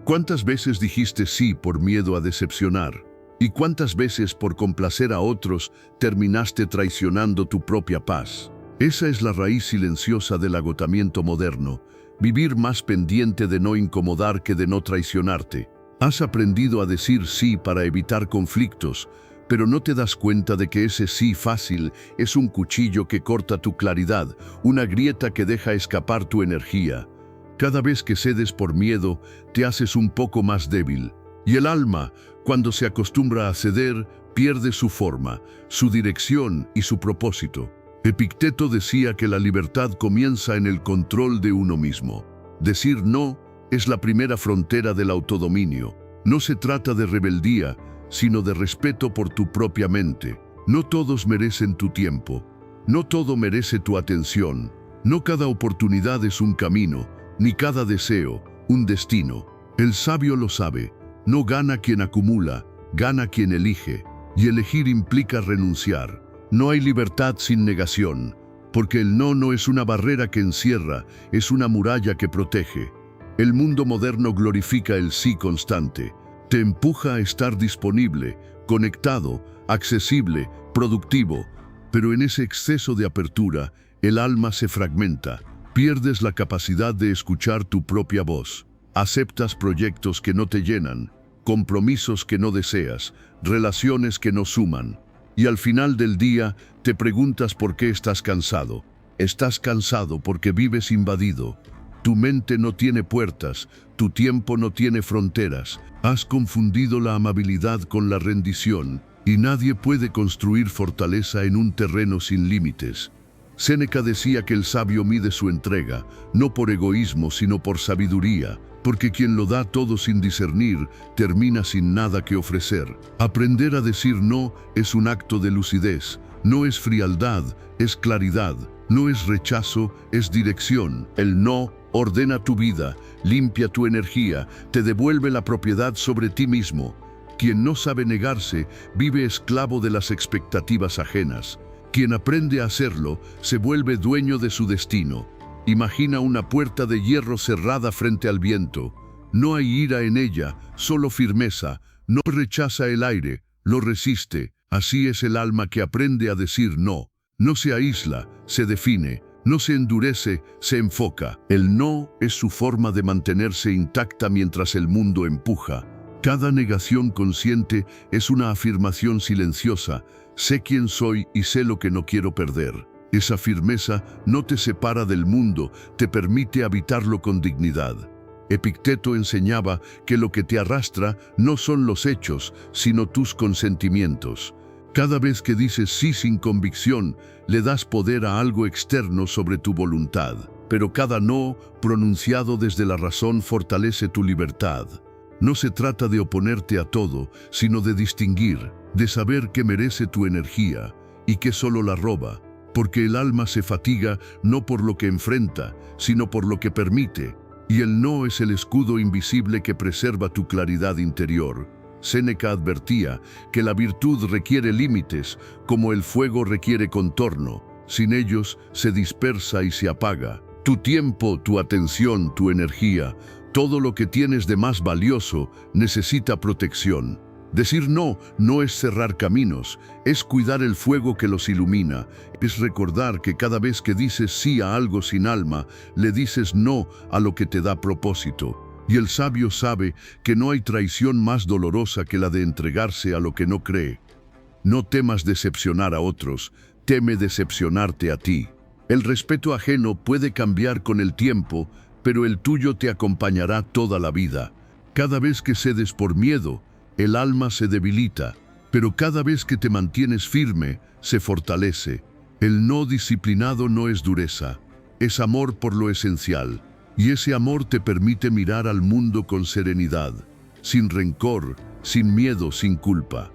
¿Cuántas veces dijiste sí por miedo a decepcionar? ¿Y cuántas veces por complacer a otros terminaste traicionando tu propia paz? Esa es la raíz silenciosa del agotamiento moderno, vivir más pendiente de no incomodar que de no traicionarte. Has aprendido a decir sí para evitar conflictos, pero no te das cuenta de que ese sí fácil es un cuchillo que corta tu claridad, una grieta que deja escapar tu energía. Cada vez que cedes por miedo, te haces un poco más débil. Y el alma, cuando se acostumbra a ceder, pierde su forma, su dirección y su propósito. Epicteto decía que la libertad comienza en el control de uno mismo. Decir no es la primera frontera del autodominio. No se trata de rebeldía, sino de respeto por tu propia mente. No todos merecen tu tiempo. No todo merece tu atención. No cada oportunidad es un camino, ni cada deseo un destino. El sabio lo sabe. No gana quien acumula, gana quien elige. Y elegir implica renunciar. No hay libertad sin negación, porque el no no es una barrera que encierra, es una muralla que protege. El mundo moderno glorifica el sí constante. Te empuja a estar disponible, conectado, accesible, productivo. Pero en ese exceso de apertura, el alma se fragmenta. Pierdes la capacidad de escuchar tu propia voz. Aceptas proyectos que no te llenan, compromisos que no deseas, relaciones que no suman. Y al final del día, te preguntas por qué estás cansado. Estás cansado porque vives invadido. Tu mente no tiene puertas, tu tiempo no tiene fronteras. Has confundido la amabilidad con la rendición, y nadie puede construir fortaleza en un terreno sin límites. Séneca decía que el sabio mide su entrega, no por egoísmo, sino por sabiduría, porque quien lo da todo sin discernir, termina sin nada que ofrecer. Aprender a decir no es un acto de lucidez, no es frialdad, es claridad, no es rechazo, es dirección. El no ordena tu vida, limpia tu energía, te devuelve la propiedad sobre ti mismo. Quien no sabe negarse, vive esclavo de las expectativas ajenas. Quien aprende a hacerlo, se vuelve dueño de su destino. Imagina una puerta de hierro cerrada frente al viento. No hay ira en ella, solo firmeza. No rechaza el aire, lo resiste. Así es el alma que aprende a decir no. No se aísla, se define. No se endurece, se enfoca. El no es su forma de mantenerse intacta mientras el mundo empuja. Cada negación consciente es una afirmación silenciosa. Sé quién soy y sé lo que no quiero perder. Esa firmeza no te separa del mundo, te permite habitarlo con dignidad. Epicteto enseñaba que lo que te arrastra no son los hechos, sino tus consentimientos. Cada vez que dices sí sin convicción, le das poder a algo externo sobre tu voluntad. Pero cada no, pronunciado desde la razón, fortalece tu libertad. No se trata de oponerte a todo, sino de distinguir, de saber qué merece tu energía y qué solo la roba, porque el alma se fatiga no por lo que enfrenta, sino por lo que permite, y el no es el escudo invisible que preserva tu claridad interior. Séneca advertía que la virtud requiere límites, como el fuego requiere contorno. Sin ellos se dispersa y se apaga. Tu tiempo, tu atención, tu energía, todo lo que tienes de más valioso necesita protección. Decir no no es cerrar caminos, es cuidar el fuego que los ilumina, es recordar que cada vez que dices sí a algo sin alma, le dices no a lo que te da propósito. Y el sabio sabe que no hay traición más dolorosa que la de entregarse a lo que no cree. No temas decepcionar a otros, teme decepcionarte a ti. El respeto ajeno puede cambiar con el tiempo, pero el tuyo te acompañará toda la vida. Cada vez que cedes por miedo, el alma se debilita, pero cada vez que te mantienes firme, se fortalece. El no disciplinado no es dureza, es amor por lo esencial. Y ese amor te permite mirar al mundo con serenidad, sin rencor, sin miedo, sin culpa.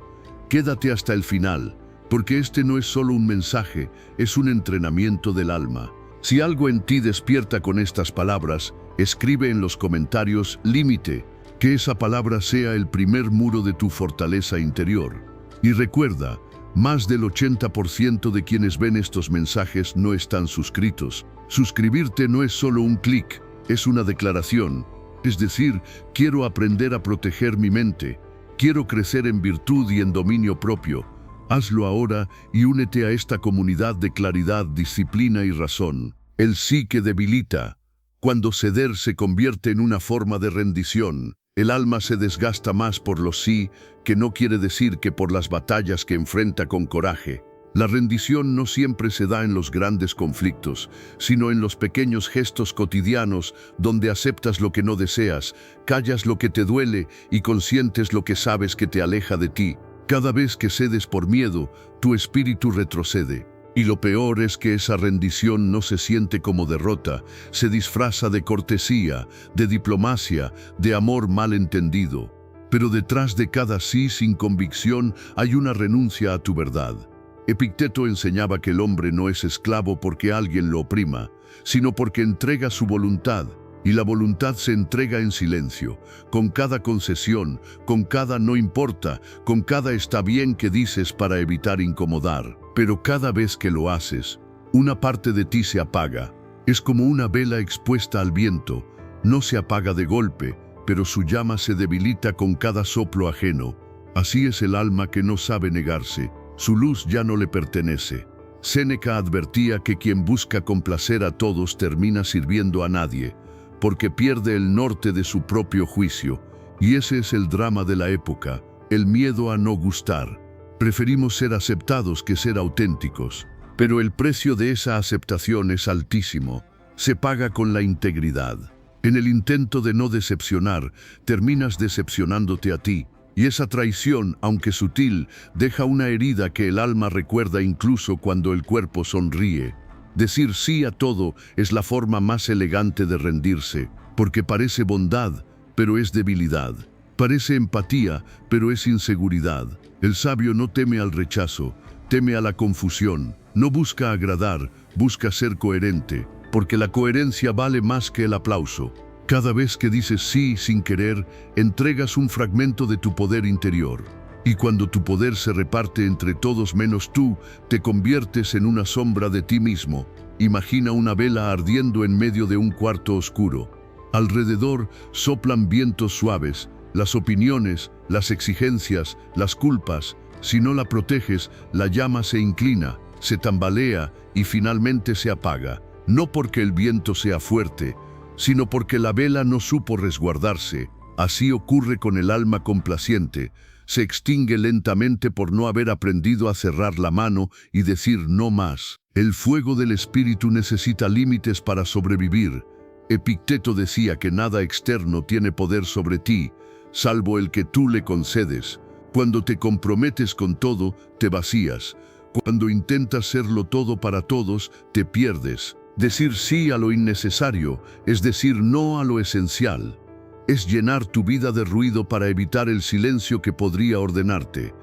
Quédate hasta el final, porque este no es solo un mensaje, es un entrenamiento del alma. Si algo en ti despierta con estas palabras, escribe en los comentarios límite, que esa palabra sea el primer muro de tu fortaleza interior. Y recuerda, más del 80% de quienes ven estos mensajes no están suscritos. Suscribirte no es solo un clic, es una declaración. Es decir, quiero aprender a proteger mi mente, quiero crecer en virtud y en dominio propio. Hazlo ahora y únete a esta comunidad de claridad, disciplina y razón. El sí que debilita. Cuando ceder se convierte en una forma de rendición, el alma se desgasta más por los sí, que no quiere decir que por las batallas que enfrenta con coraje. La rendición no siempre se da en los grandes conflictos, sino en los pequeños gestos cotidianos donde aceptas lo que no deseas, callas lo que te duele y consientes lo que sabes que te aleja de ti. Cada vez que cedes por miedo, tu espíritu retrocede. Y lo peor es que esa rendición no se siente como derrota, se disfraza de cortesía, de diplomacia, de amor mal entendido. Pero detrás de cada sí sin convicción hay una renuncia a tu verdad. Epicteto enseñaba que el hombre no es esclavo porque alguien lo oprima, sino porque entrega su voluntad, y la voluntad se entrega en silencio, con cada concesión, con cada no importa, con cada está bien que dices para evitar incomodar. Pero cada vez que lo haces, una parte de ti se apaga. Es como una vela expuesta al viento, no se apaga de golpe, pero su llama se debilita con cada soplo ajeno. Así es el alma que no sabe negarse, su luz ya no le pertenece. Séneca advertía que quien busca complacer a todos termina sirviendo a nadie, porque pierde el norte de su propio juicio, y ese es el drama de la época, el miedo a no gustar. Preferimos ser aceptados que ser auténticos, pero el precio de esa aceptación es altísimo, se paga con la integridad. En el intento de no decepcionar, terminas decepcionándote a ti, y esa traición, aunque sutil, deja una herida que el alma recuerda incluso cuando el cuerpo sonríe. Decir sí a todo es la forma más elegante de rendirse, porque parece bondad, pero es debilidad. Parece empatía, pero es inseguridad. El sabio no teme al rechazo, teme a la confusión. No busca agradar, busca ser coherente, porque la coherencia vale más que el aplauso. Cada vez que dices sí sin querer, entregas un fragmento de tu poder interior. Y cuando tu poder se reparte entre todos menos tú, te conviertes en una sombra de ti mismo. Imagina una vela ardiendo en medio de un cuarto oscuro. Alrededor soplan vientos suaves, las opiniones, las exigencias, las culpas. Si no la proteges, la llama se inclina, se tambalea y finalmente se apaga. No porque el viento sea fuerte, sino porque la vela no supo resguardarse. Así ocurre con el alma complaciente. Se extingue lentamente por no haber aprendido a cerrar la mano y decir no más. El fuego del espíritu necesita límites para sobrevivir. Epicteto decía que nada externo tiene poder sobre ti, salvo el que tú le concedes. Cuando te comprometes con todo, te vacías. Cuando intentas serlo todo para todos, te pierdes. Decir sí a lo innecesario es decir no a lo esencial. Es llenar tu vida de ruido para evitar el silencio que podría ordenarte.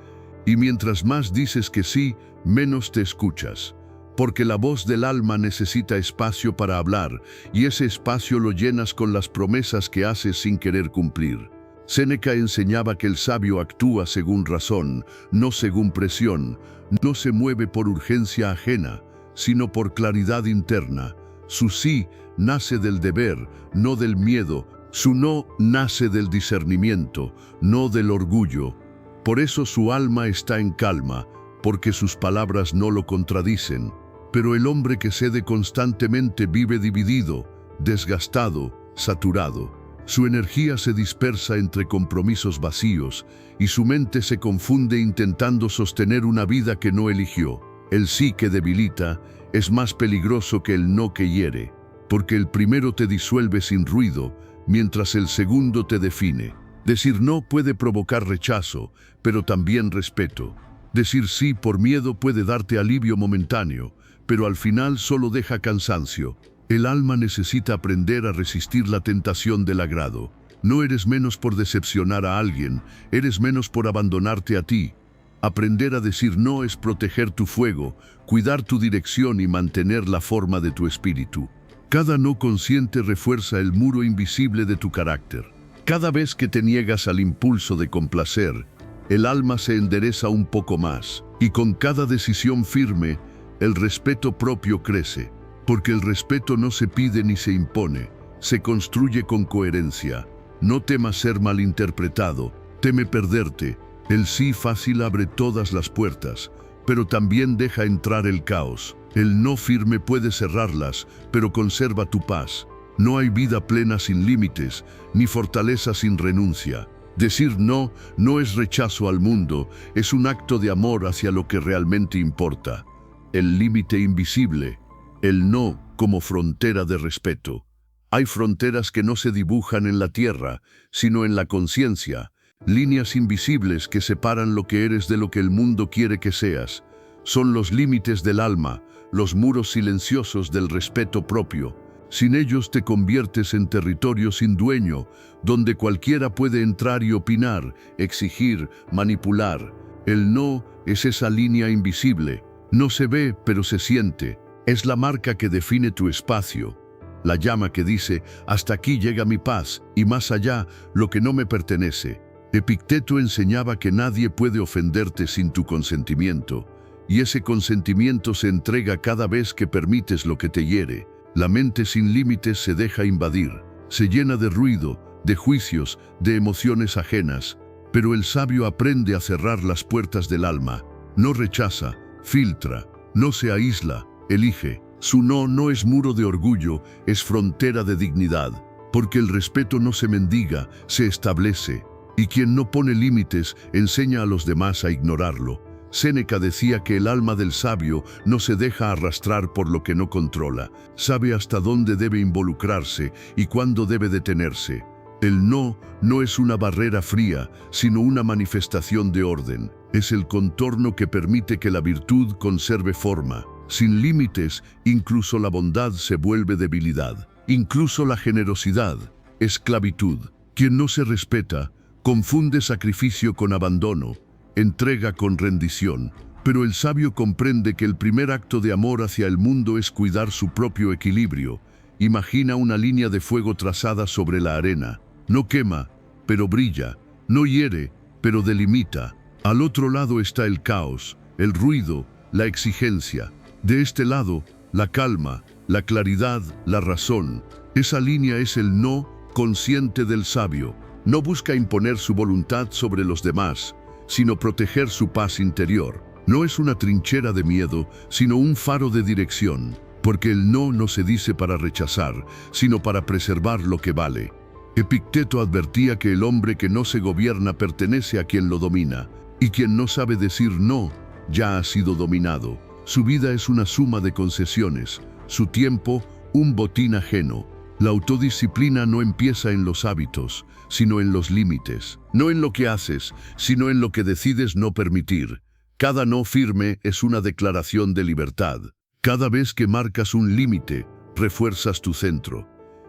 Y mientras más dices que sí, menos te escuchas. Porque la voz del alma necesita espacio para hablar, y ese espacio lo llenas con las promesas que haces sin querer cumplir. Séneca enseñaba que el sabio actúa según razón, no según presión. No se mueve por urgencia ajena, sino por claridad interna. Su sí nace del deber, no del miedo. Su no nace del discernimiento, no del orgullo. Por eso su alma está en calma, porque sus palabras no lo contradicen. Pero el hombre que cede constantemente vive dividido, desgastado, saturado. Su energía se dispersa entre compromisos vacíos y su mente se confunde intentando sostener una vida que no eligió. El sí que debilita es más peligroso que el no que hiere, porque el primero te disuelve sin ruido, mientras el segundo te define. Decir no puede provocar rechazo, pero también respeto. Decir sí por miedo puede darte alivio momentáneo, pero al final solo deja cansancio. El alma necesita aprender a resistir la tentación del agrado. No eres menos por decepcionar a alguien, eres menos por abandonarte a ti. Aprender a decir no es proteger tu fuego, cuidar tu dirección y mantener la forma de tu espíritu. Cada no consciente refuerza el muro invisible de tu carácter. Cada vez que te niegas al impulso de complacer, el alma se endereza un poco más, y con cada decisión firme, el respeto propio crece, porque el respeto no se pide ni se impone, se construye con coherencia. No temas ser malinterpretado, teme perderte. El sí fácil abre todas las puertas, pero también deja entrar el caos. El no firme puede cerrarlas, pero conserva tu paz. No hay vida plena sin límites, ni fortaleza sin renuncia. Decir no no es rechazo al mundo, es un acto de amor hacia lo que realmente importa. El límite invisible, el no como frontera de respeto. Hay fronteras que no se dibujan en la tierra, sino en la conciencia, líneas invisibles que separan lo que eres de lo que el mundo quiere que seas. Son los límites del alma, los muros silenciosos del respeto propio. Sin ellos te conviertes en territorio sin dueño, donde cualquiera puede entrar y opinar, exigir, manipular. El no es esa línea invisible. No se ve, pero se siente. Es la marca que define tu espacio. La llama que dice, hasta aquí llega mi paz, y más allá, lo que no me pertenece. Epicteto enseñaba que nadie puede ofenderte sin tu consentimiento, y ese consentimiento se entrega cada vez que permites lo que te hiere. La mente sin límites se deja invadir, se llena de ruido, de juicios, de emociones ajenas, pero el sabio aprende a cerrar las puertas del alma. No rechaza, filtra, no se aísla, elige. Su no no es muro de orgullo, es frontera de dignidad, porque el respeto no se mendiga, se establece, y quien no pone límites enseña a los demás a ignorarlo. Séneca decía que el alma del sabio no se deja arrastrar por lo que no controla, sabe hasta dónde debe involucrarse y cuándo debe detenerse. El no no es una barrera fría, sino una manifestación de orden. Es el contorno que permite que la virtud conserve forma. Sin límites, incluso la bondad se vuelve debilidad. Incluso la generosidad, esclavitud. Quien no se respeta, confunde sacrificio con abandono, entrega con rendición. Pero el sabio comprende que el primer acto de amor hacia el mundo es cuidar su propio equilibrio. Imagina una línea de fuego trazada sobre la arena. No quema, pero brilla. No hiere, pero delimita. Al otro lado está el caos, el ruido, la exigencia. De este lado, la calma, la claridad, la razón. Esa línea es el no consciente del sabio. No busca imponer su voluntad sobre los demás, sino proteger su paz interior. No es una trinchera de miedo, sino un faro de dirección, porque el no no se dice para rechazar, sino para preservar lo que vale. Epicteto advertía que el hombre que no se gobierna pertenece a quien lo domina, y quien no sabe decir no, ya ha sido dominado. Su vida es una suma de concesiones, su tiempo un botín ajeno. La autodisciplina no empieza en los hábitos, sino en los límites. No en lo que haces, sino en lo que decides no permitir. Cada no firme es una declaración de libertad. Cada vez que marcas un límite, refuerzas tu centro.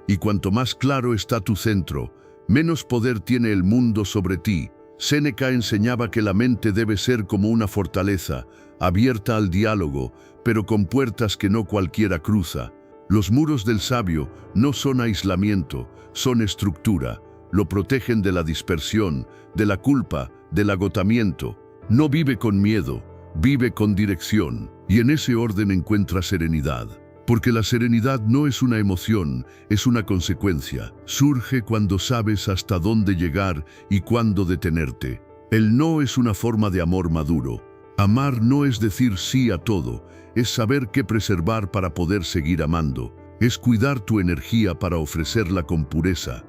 Y cuanto más claro está tu centro, menos poder tiene el mundo sobre ti. Séneca enseñaba que la mente debe ser como una fortaleza, abierta al diálogo, pero con puertas que no cualquiera cruza. Los muros del sabio no son aislamiento, son estructura. Lo protegen de la dispersión, de la culpa, del agotamiento. No vive con miedo, vive con dirección, y en ese orden encuentra serenidad. Porque la serenidad no es una emoción, es una consecuencia. Surge cuando sabes hasta dónde llegar y cuándo detenerte. El no es una forma de amor maduro. Amar no es decir sí a todo, es saber qué preservar para poder seguir amando. Es cuidar tu energía para ofrecerla con pureza.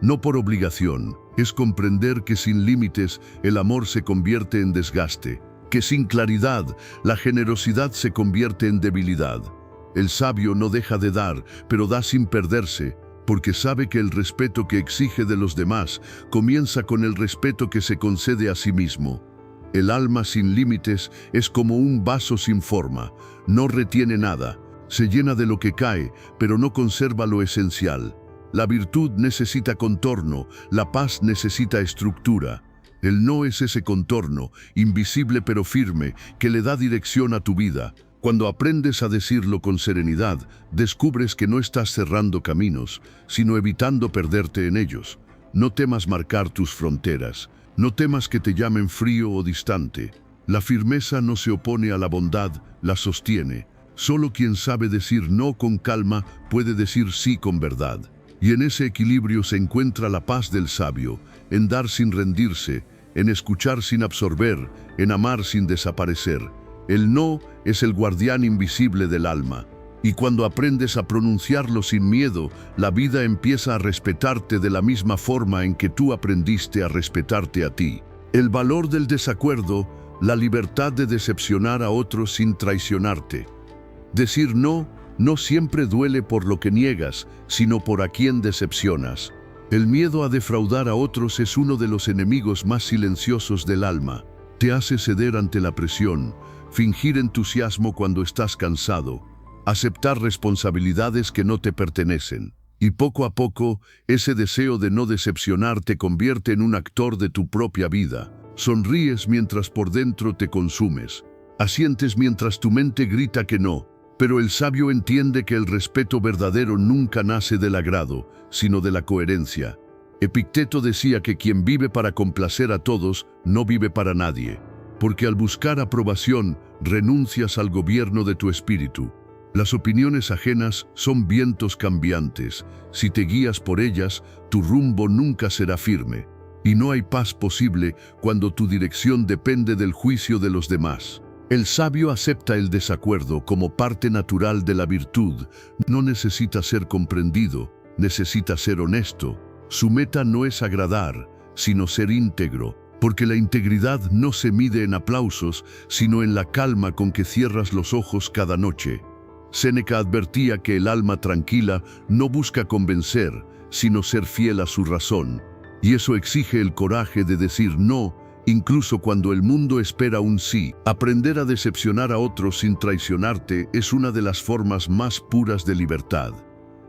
No por obligación, es comprender que sin límites el amor se convierte en desgaste, que sin claridad la generosidad se convierte en debilidad. El sabio no deja de dar, pero da sin perderse, porque sabe que el respeto que exige de los demás comienza con el respeto que se concede a sí mismo. El alma sin límites es como un vaso sin forma, no retiene nada, se llena de lo que cae, pero no conserva lo esencial. La virtud necesita contorno, la paz necesita estructura. El no es ese contorno, invisible pero firme, que le da dirección a tu vida. Cuando aprendes a decirlo con serenidad, descubres que no estás cerrando caminos, sino evitando perderte en ellos. No temas marcar tus fronteras, no temas que te llamen frío o distante. La firmeza no se opone a la bondad, la sostiene. Solo quien sabe decir no con calma puede decir sí con verdad. Y en ese equilibrio se encuentra la paz del sabio, en dar sin rendirse, en escuchar sin absorber, en amar sin desaparecer. El no es el guardián invisible del alma. Y cuando aprendes a pronunciarlo sin miedo, la vida empieza a respetarte de la misma forma en que tú aprendiste a respetarte a ti. El valor del desacuerdo, la libertad de decepcionar a otros sin traicionarte. Decir no siempre duele por lo que niegas, sino por a quien decepcionas. El miedo a defraudar a otros es uno de los enemigos más silenciosos del alma. Te hace ceder ante la presión, fingir entusiasmo cuando estás cansado, aceptar responsabilidades que no te pertenecen. Y poco a poco, ese deseo de no decepcionar te convierte en un actor de tu propia vida. Sonríes mientras por dentro te consumes. Asientes mientras tu mente grita que no. Pero el sabio entiende que el respeto verdadero nunca nace del agrado, sino de la coherencia. Epicteto decía que quien vive para complacer a todos, no vive para nadie. Porque al buscar aprobación, renuncias al gobierno de tu espíritu. Las opiniones ajenas son vientos cambiantes. Si te guías por ellas, tu rumbo nunca será firme. Y no hay paz posible cuando tu dirección depende del juicio de los demás. El sabio acepta el desacuerdo como parte natural de la virtud. No necesita ser comprendido, necesita ser honesto. Su meta no es agradar, sino ser íntegro, porque la integridad no se mide en aplausos, sino en la calma con que cierras los ojos cada noche. Séneca advertía que el alma tranquila no busca convencer, sino ser fiel a su razón. Y eso exige el coraje de decir no, incluso cuando el mundo espera un sí. Aprender a decepcionar a otros sin traicionarte es una de las formas más puras de libertad.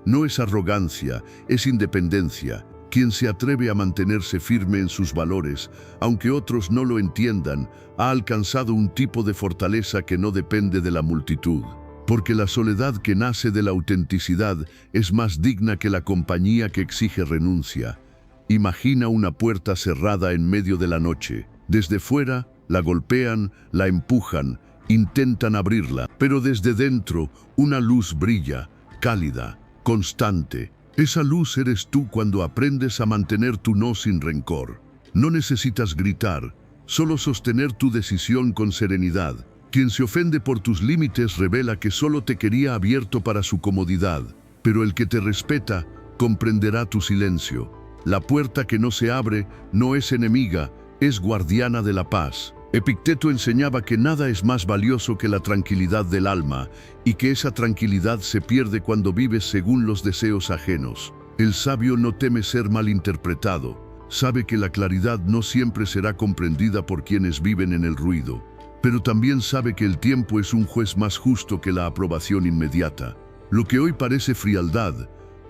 No es arrogancia, es independencia. Quien se atreve a mantenerse firme en sus valores, aunque otros no lo entiendan, ha alcanzado un tipo de fortaleza que no depende de la multitud. Porque la soledad que nace de la autenticidad es más digna que la compañía que exige renuncia. Imagina una puerta cerrada en medio de la noche. Desde fuera, la golpean, la empujan, intentan abrirla, pero desde dentro, una luz brilla, cálida, constante. Esa luz eres tú cuando aprendes a mantener tu no sin rencor. No necesitas gritar, solo sostener tu decisión con serenidad. Quien se ofende por tus límites revela que solo te quería abierto para su comodidad, pero el que te respeta comprenderá tu silencio. La puerta que no se abre no es enemiga, es guardiana de la paz. Epicteto enseñaba que nada es más valioso que la tranquilidad del alma y que esa tranquilidad se pierde cuando vives según los deseos ajenos. El sabio no teme ser malinterpretado, sabe que la claridad no siempre será comprendida por quienes viven en el ruido. Pero también sabe que el tiempo es un juez más justo que la aprobación inmediata. Lo que hoy parece frialdad,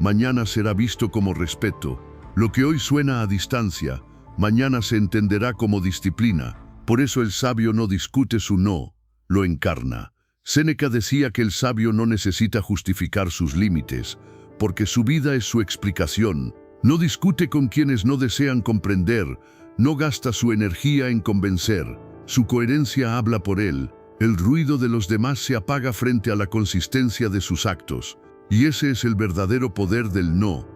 mañana será visto como respeto. Lo que hoy suena a distancia, mañana se entenderá como disciplina. Por eso el sabio no discute su no, lo encarna. Séneca decía que el sabio no necesita justificar sus límites, porque su vida es su explicación. No discute con quienes no desean comprender, no gasta su energía en convencer. Su coherencia habla por él, el ruido de los demás se apaga frente a la consistencia de sus actos, y ese es el verdadero poder del no.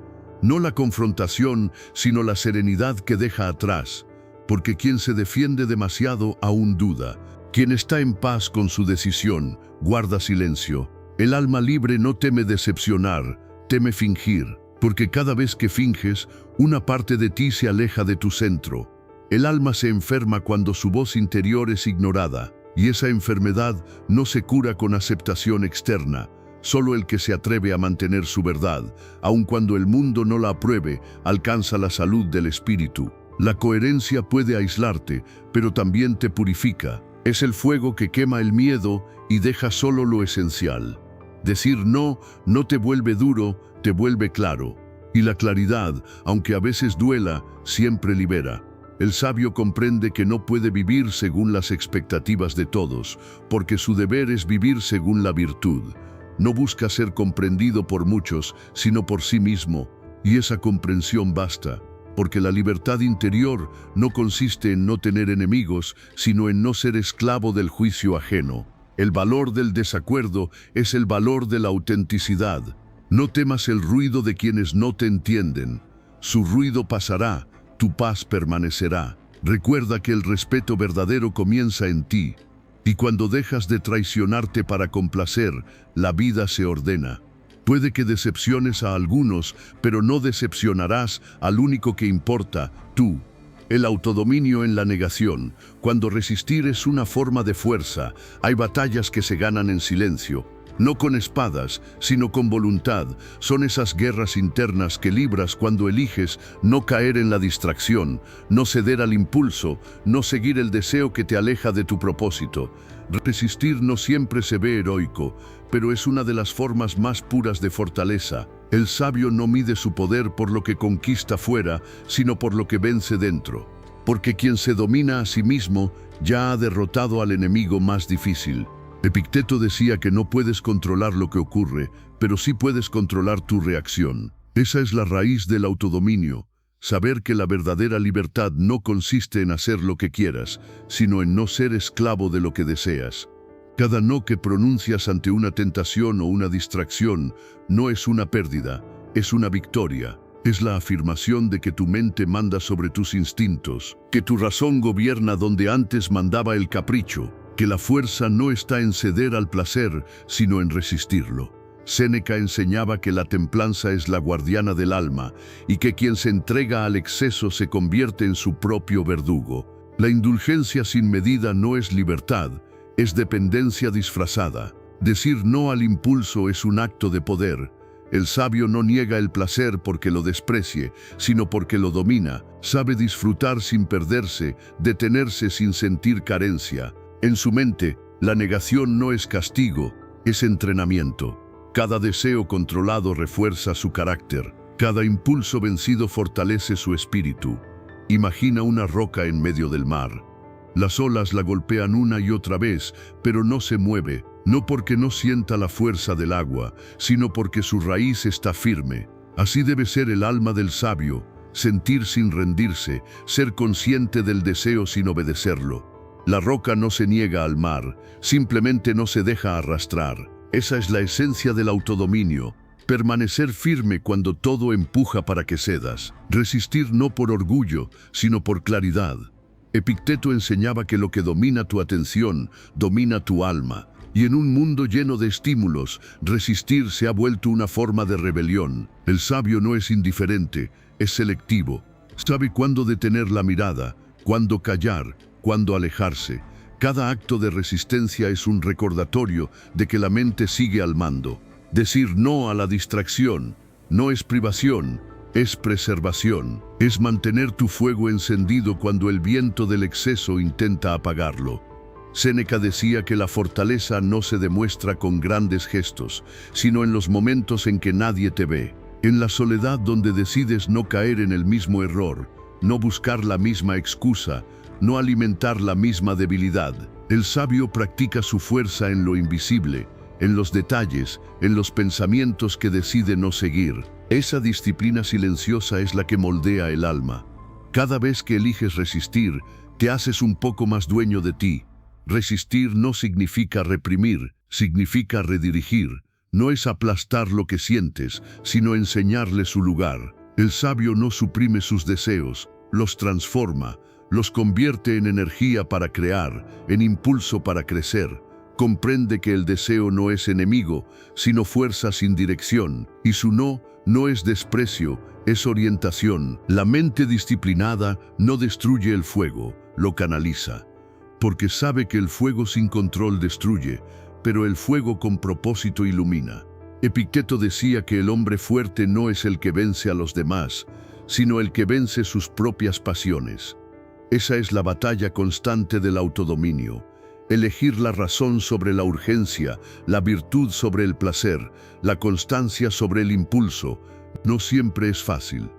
No la confrontación, sino la serenidad que deja atrás, porque quien se defiende demasiado aún duda. Quien está en paz con su decisión, guarda silencio. El alma libre no teme decepcionar, teme fingir, porque cada vez que finges, una parte de ti se aleja de tu centro. El alma se enferma cuando su voz interior es ignorada, y esa enfermedad no se cura con aceptación externa. Solo el que se atreve a mantener su verdad, aun cuando el mundo no la apruebe, alcanza la salud del espíritu. La coherencia puede aislarte, pero también te purifica. Es el fuego que quema el miedo y deja solo lo esencial. Decir no te vuelve duro, te vuelve claro. Y la claridad, aunque a veces duela, siempre libera. El sabio comprende que no puede vivir según las expectativas de todos, porque su deber es vivir según la virtud. No busca ser comprendido por muchos, sino por sí mismo, y esa comprensión basta, porque la libertad interior no consiste en no tener enemigos, sino en no ser esclavo del juicio ajeno. El valor del desacuerdo es el valor de la autenticidad. No temas el ruido de quienes no te entienden. Su ruido pasará, tu paz permanecerá. Recuerda que el respeto verdadero comienza en ti. Y cuando dejas de traicionarte para complacer, la vida se ordena. Puede que decepciones a algunos, pero no decepcionarás al único que importa, tú. El autodominio en la negación. Cuando resistir es una forma de fuerza, hay batallas que se ganan en silencio. No con espadas, sino con voluntad. Son esas guerras internas que libras cuando eliges no caer en la distracción, no ceder al impulso, no seguir el deseo que te aleja de tu propósito. Resistir no siempre se ve heroico, pero es una de las formas más puras de fortaleza. El sabio no mide su poder por lo que conquista fuera, sino por lo que vence dentro. Porque quien se domina a sí mismo ya ha derrotado al enemigo más difícil. Epicteto decía que no puedes controlar lo que ocurre, pero sí puedes controlar tu reacción. Esa es la raíz del autodominio. Saber que la verdadera libertad no consiste en hacer lo que quieras, sino en no ser esclavo de lo que deseas. Cada no que pronuncias ante una tentación o una distracción no es una pérdida, es una victoria. Es la afirmación de que tu mente manda sobre tus instintos, que tu razón gobierna donde antes mandaba el capricho, que la fuerza no está en ceder al placer, sino en resistirlo. Séneca enseñaba que la templanza es la guardiana del alma y que quien se entrega al exceso se convierte en su propio verdugo. La indulgencia sin medida no es libertad, es dependencia disfrazada. Decir no al impulso es un acto de poder. El sabio no niega el placer porque lo desprecie, sino porque lo domina. Sabe disfrutar sin perderse, detenerse sin sentir carencia. En su mente, la negación no es castigo, es entrenamiento. Cada deseo controlado refuerza su carácter. Cada impulso vencido fortalece su espíritu. Imagina una roca en medio del mar. Las olas la golpean una y otra vez, pero no se mueve, no porque no sienta la fuerza del agua, sino porque su raíz está firme. Así debe ser el alma del sabio, sentir sin rendirse, ser consciente del deseo sin obedecerlo. La roca no se niega al mar, simplemente no se deja arrastrar. Esa es la esencia del autodominio. Permanecer firme cuando todo empuja para que cedas. Resistir no por orgullo, sino por claridad. Epicteto enseñaba que lo que domina tu atención, domina tu alma. Y en un mundo lleno de estímulos, resistir se ha vuelto una forma de rebelión. El sabio no es indiferente, es selectivo. Sabe cuándo detener la mirada, cuándo callar, cuándo alejarse. Cada acto de resistencia es un recordatorio de que la mente sigue al mando. Decir no a la distracción no es privación, es preservación. Es mantener tu fuego encendido cuando el viento del exceso intenta apagarlo. Séneca decía que la fortaleza no se demuestra con grandes gestos, sino en los momentos en que nadie te ve. En la soledad donde decides no caer en el mismo error, no buscar la misma excusa, no alimentar la misma debilidad. El sabio practica su fuerza en lo invisible, en los detalles, en los pensamientos que decide no seguir. Esa disciplina silenciosa es la que moldea el alma. Cada vez que eliges resistir, te haces un poco más dueño de ti. Resistir no significa reprimir, significa redirigir. No es aplastar lo que sientes, sino enseñarle su lugar. El sabio no suprime sus deseos, los transforma, los convierte en energía para crear, en impulso para crecer. Comprende que el deseo no es enemigo, sino fuerza sin dirección, y su no es desprecio, es orientación. La mente disciplinada no destruye el fuego, lo canaliza, porque sabe que el fuego sin control destruye, pero el fuego con propósito ilumina. Epicteto decía que el hombre fuerte no es el que vence a los demás, sino el que vence sus propias pasiones. Esa es la batalla constante del autodominio. Elegir la razón sobre la urgencia, la virtud sobre el placer, la constancia sobre el impulso, no siempre es fácil.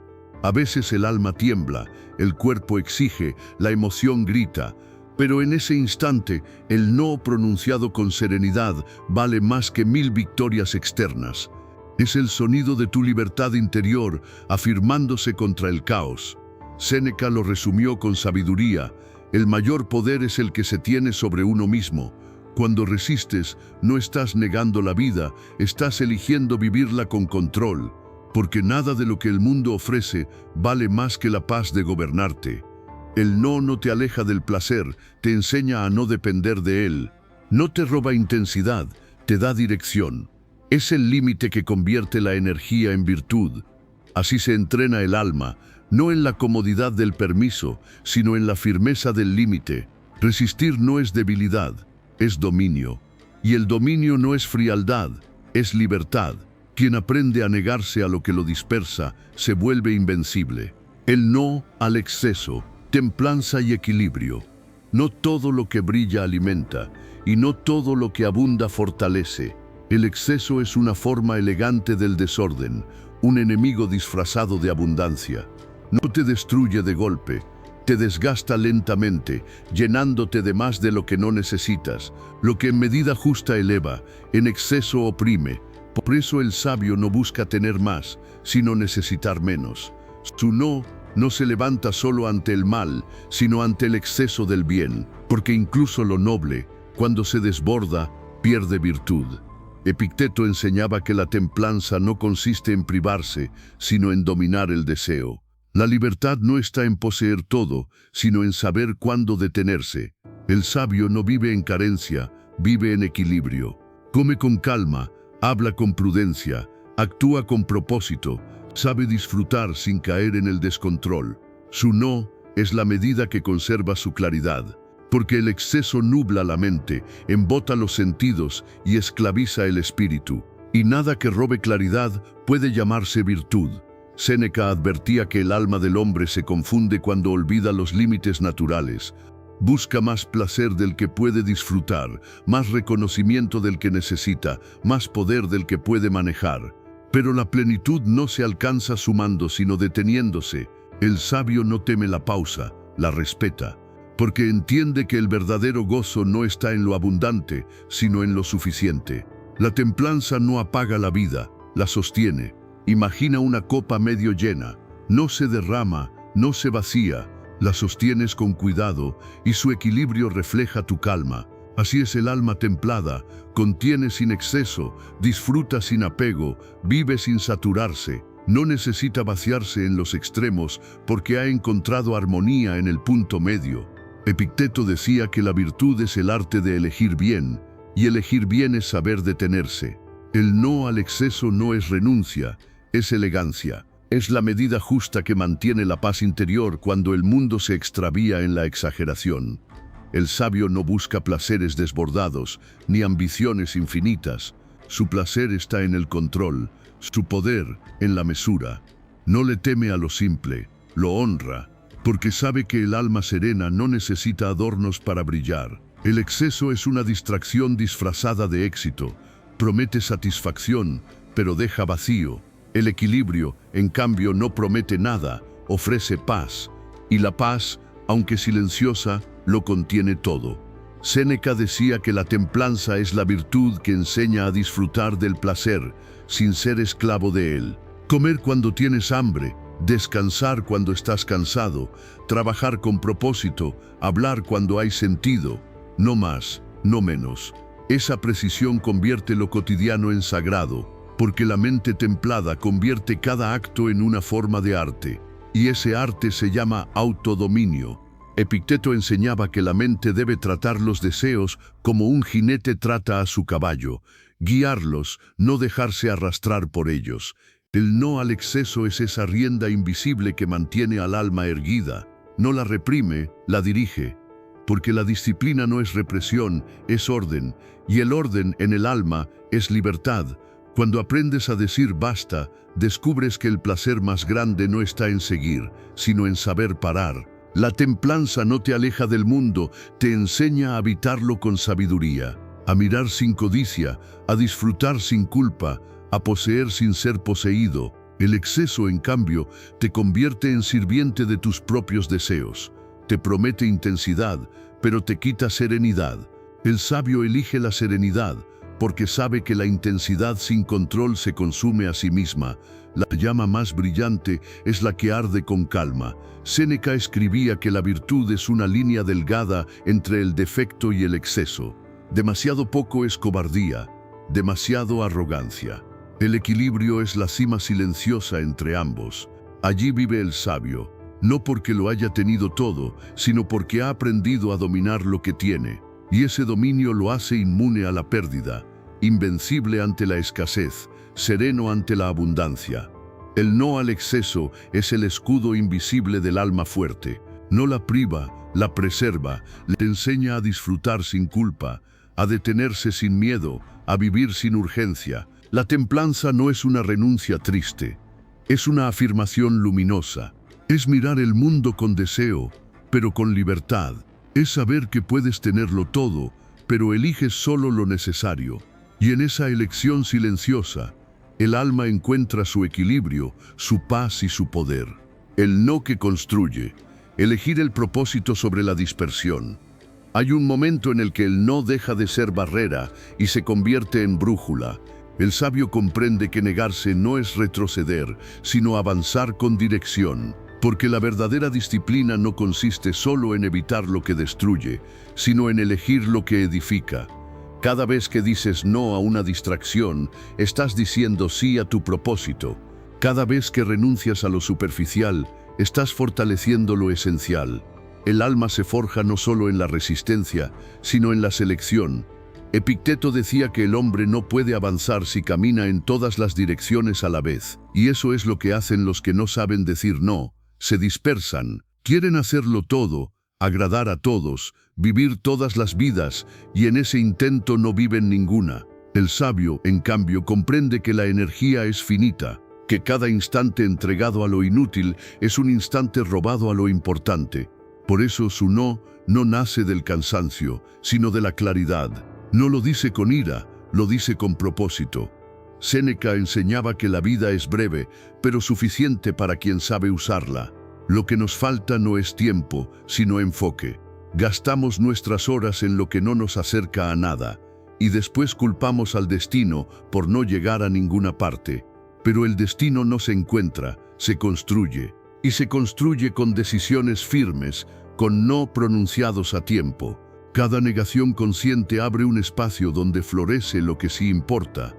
A veces el alma tiembla, el cuerpo exige, la emoción grita, pero en ese instante el no pronunciado con serenidad vale más que 1000 victorias externas. Es el sonido de tu libertad interior afirmándose contra el caos. Séneca lo resumió con sabiduría: el mayor poder es el que se tiene sobre uno mismo. Cuando resistes, no estás negando la vida, estás eligiendo vivirla con control, porque nada de lo que el mundo ofrece vale más que la paz de gobernarte. El no te aleja del placer, te enseña a no depender de él. No te roba intensidad, te da dirección. Es el límite que convierte la energía en virtud. Así se entrena el alma, no en la comodidad del permiso, sino en la firmeza del límite. Resistir no es debilidad, es dominio. Y el dominio no es frialdad, es libertad. Quien aprende a negarse a lo que lo dispersa, se vuelve invencible. El no al exceso, templanza y equilibrio. No todo lo que brilla alimenta, y no todo lo que abunda fortalece. El exceso es una forma elegante del desorden, un enemigo disfrazado de abundancia. No te destruye de golpe, te desgasta lentamente, llenándote de más de lo que no necesitas. Lo que en medida justa eleva, en exceso oprime. Por eso el sabio no busca tener más, sino necesitar menos. Su no se levanta solo ante el mal, sino ante el exceso del bien, porque incluso lo noble, cuando se desborda, pierde virtud. Epicteto enseñaba que la templanza no consiste en privarse, sino en dominar el deseo. La libertad no está en poseer todo, sino en saber cuándo detenerse. El sabio no vive en carencia, vive en equilibrio. Come con calma, habla con prudencia, actúa con propósito, sabe disfrutar sin caer en el descontrol. Su no es la medida que conserva su claridad, porque el exceso nubla la mente, embota los sentidos y esclaviza el espíritu. Y nada que robe claridad puede llamarse virtud. Séneca advertía que el alma del hombre se confunde cuando olvida los límites naturales. Busca más placer del que puede disfrutar, más reconocimiento del que necesita, más poder del que puede manejar. Pero la plenitud no se alcanza sumando, sino deteniéndose. El sabio no teme la pausa, la respeta, porque entiende que el verdadero gozo no está en lo abundante, sino en lo suficiente. La templanza no apaga la vida, la sostiene. Imagina una copa medio llena, no se derrama, no se vacía, la sostienes con cuidado y su equilibrio refleja tu calma. Así es el alma templada, contiene sin exceso, disfruta sin apego, vive sin saturarse, no necesita vaciarse en los extremos porque ha encontrado armonía en el punto medio. Epicteto decía que la virtud es el arte de elegir bien, y elegir bien es saber detenerse. El no al exceso no es renuncia, es elegancia. Es la medida justa que mantiene la paz interior cuando el mundo se extravía en la exageración. El sabio no busca placeres desbordados, ni ambiciones infinitas. Su placer está en el control, su poder en la mesura. No le teme a lo simple, lo honra, porque sabe que el alma serena no necesita adornos para brillar. El exceso es una distracción disfrazada de éxito. Promete satisfacción, pero deja vacío. El equilibrio, en cambio, no promete nada, ofrece paz. Y la paz, aunque silenciosa, lo contiene todo. Séneca decía que la templanza es la virtud que enseña a disfrutar del placer, sin ser esclavo de él. Comer cuando tienes hambre, descansar cuando estás cansado, trabajar con propósito, hablar cuando hay sentido. No más, no menos. Esa precisión convierte lo cotidiano en sagrado, porque la mente templada convierte cada acto en una forma de arte, y ese arte se llama autodominio. Epicteto enseñaba que la mente debe tratar los deseos como un jinete trata a su caballo, guiarlos, no dejarse arrastrar por ellos. El no al exceso es esa rienda invisible que mantiene al alma erguida, no la reprime, la dirige. Porque la disciplina no es represión, es orden, y el orden en el alma es libertad. Cuando aprendes a decir basta, descubres que el placer más grande no está en seguir, sino en saber parar. La templanza no te aleja del mundo, te enseña a habitarlo con sabiduría, a mirar sin codicia, a disfrutar sin culpa, a poseer sin ser poseído. El exceso, en cambio, te convierte en sirviente de tus propios deseos. Te promete intensidad, pero te quita serenidad. El sabio elige la serenidad, porque sabe que la intensidad sin control se consume a sí misma. La llama más brillante es la que arde con calma. Séneca escribía que la virtud es una línea delgada entre el defecto y el exceso. Demasiado poco es cobardía, demasiado arrogancia. El equilibrio es la cima silenciosa entre ambos. Allí vive el sabio, no porque lo haya tenido todo, sino porque ha aprendido a dominar lo que tiene, y ese dominio lo hace inmune a la pérdida, invencible ante la escasez, sereno ante la abundancia. El no al exceso es el escudo invisible del alma fuerte. No la priva, la preserva, le enseña a disfrutar sin culpa, a detenerse sin miedo, a vivir sin urgencia. La templanza no es una renuncia triste, es una afirmación luminosa. Es mirar el mundo con deseo, pero con libertad. Es saber que puedes tenerlo todo, pero eliges solo lo necesario. Y en esa elección silenciosa, el alma encuentra su equilibrio, su paz y su poder. El no que construye, elegir el propósito sobre la dispersión. Hay un momento en el que el no deja de ser barrera y se convierte en brújula. El sabio comprende que negarse no es retroceder, sino avanzar con dirección, porque la verdadera disciplina no consiste solo en evitar lo que destruye, sino en elegir lo que edifica. Cada vez que dices no a una distracción, estás diciendo sí a tu propósito. Cada vez que renuncias a lo superficial, estás fortaleciendo lo esencial. El alma se forja no solo en la resistencia, sino en la selección. Epicteto decía que el hombre no puede avanzar si camina en todas las direcciones a la vez. Y eso es lo que hacen los que no saben decir no. Se dispersan, quieren hacerlo todo, agradar a todos, vivir todas las vidas, y en ese intento no viven ninguna. El sabio, en cambio, comprende que la energía es finita, que cada instante entregado a lo inútil es un instante robado a lo importante. Por eso su no nace del cansancio, sino de la claridad. No lo dice con ira, lo dice con propósito. Séneca enseñaba que la vida es breve, pero suficiente para quien sabe usarla. Lo que nos falta no es tiempo, sino enfoque. Gastamos nuestras horas en lo que no nos acerca a nada, y después culpamos al destino por no llegar a ninguna parte. Pero el destino no se encuentra, se construye. Y se construye con decisiones firmes, con no pronunciados a tiempo. Cada negación consciente abre un espacio donde florece lo que sí importa.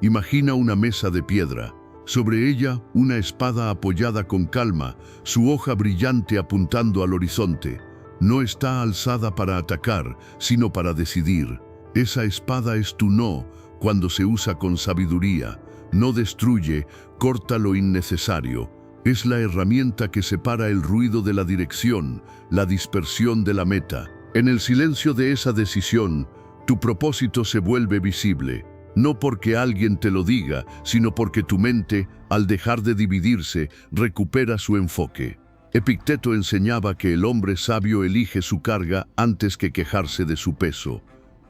Imagina una mesa de piedra. Sobre ella, una espada apoyada con calma, su hoja brillante apuntando al horizonte. No está alzada para atacar, sino para decidir. Esa espada es tu no, cuando se usa con sabiduría. No destruye, corta lo innecesario. Es la herramienta que separa el ruido de la dirección, la dispersión de la meta. En el silencio de esa decisión, tu propósito se vuelve visible. No porque alguien te lo diga, sino porque tu mente, al dejar de dividirse, recupera su enfoque. Epicteto enseñaba que el hombre sabio elige su carga antes que quejarse de su peso.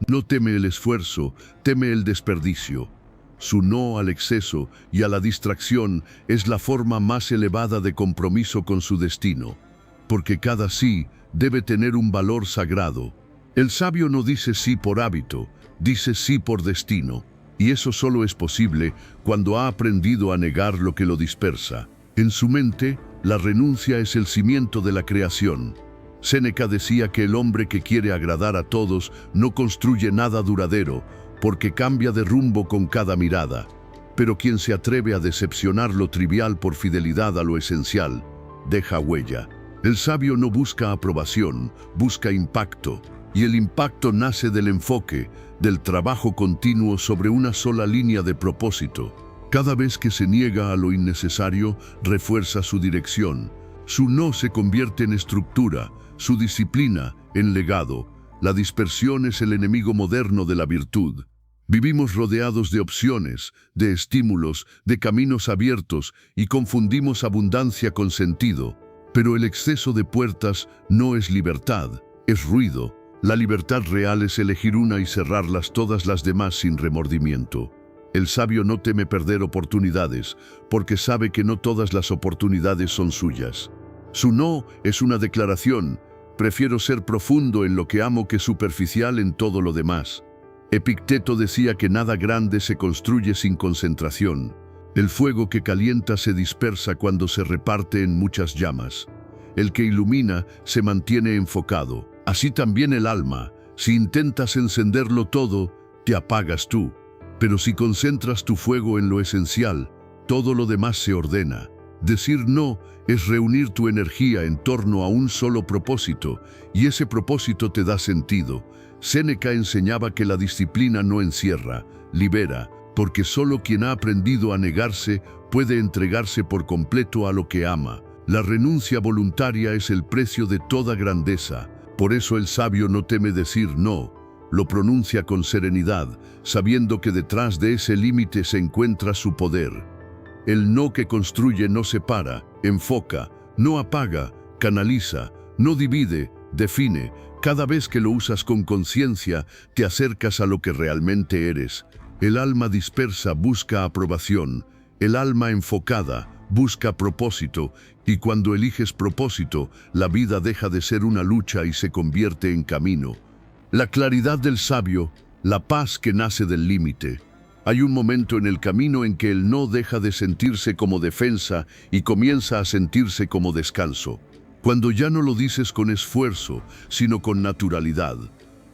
No teme el esfuerzo, teme el desperdicio. Su no al exceso y a la distracción es la forma más elevada de compromiso con su destino, porque cada sí debe tener un valor sagrado. El sabio no dice sí por hábito, dice sí por destino. Y eso solo es posible cuando ha aprendido a negar lo que lo dispersa. En su mente, la renuncia es el cimiento de la creación. Séneca decía que el hombre que quiere agradar a todos no construye nada duradero, porque cambia de rumbo con cada mirada. Pero quien se atreve a decepcionar lo trivial por fidelidad a lo esencial, deja huella. El sabio no busca aprobación, busca impacto. Y el impacto nace del enfoque, del trabajo continuo sobre una sola línea de propósito. Cada vez que se niega a lo innecesario, refuerza su dirección. Su no se convierte en estructura, su disciplina en legado. La dispersión es el enemigo moderno de la virtud. Vivimos rodeados de opciones, de estímulos, de caminos abiertos y confundimos abundancia con sentido. Pero el exceso de puertas no es libertad, es ruido. La libertad real es elegir una y cerrarlas todas las demás sin remordimiento. El sabio no teme perder oportunidades, porque sabe que no todas las oportunidades son suyas. Su no es una declaración: prefiero ser profundo en lo que amo que superficial en todo lo demás. Epicteto decía que nada grande se construye sin concentración. El fuego que calienta se dispersa cuando se reparte en muchas llamas. El que ilumina se mantiene enfocado. Así también el alma, Si intentas encenderlo todo, te apagas tú. Pero si concentras tu fuego en lo esencial, todo lo demás se ordena. Decir no es reunir tu energía en torno a un solo propósito, y ese propósito te da sentido. Séneca enseñaba que la disciplina no encierra, libera, porque solo quien ha aprendido a negarse puede entregarse por completo a lo que ama. La renuncia voluntaria es el precio de toda grandeza. Por eso el sabio no teme decir no, lo pronuncia con serenidad, sabiendo que detrás de ese límite se encuentra su poder. El no que construye no separa, enfoca, no apaga, canaliza, no divide, define. Cada vez que lo usas con conciencia, te acercas a lo que realmente eres. El alma dispersa busca aprobación, el alma enfocada busca propósito, y cuando eliges propósito, la vida deja de ser una lucha y se convierte en camino. La claridad del sabio, la paz que nace del límite. Hay un momento en el camino en que el no deja de sentirse como defensa y comienza a sentirse como descanso. Cuando ya no lo dices con esfuerzo, sino con naturalidad.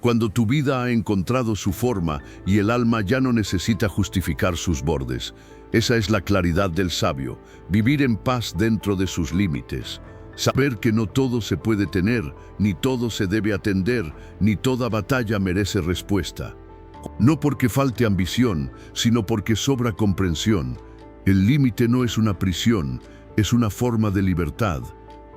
Cuando tu vida ha encontrado su forma y el alma ya no necesita justificar sus bordes. Esa es la claridad del sabio, vivir en paz dentro de sus límites. Saber que no todo se puede tener, ni todo se debe atender, ni toda batalla merece respuesta. No porque falte ambición, sino porque sobra comprensión. El límite no es una prisión, es una forma de libertad.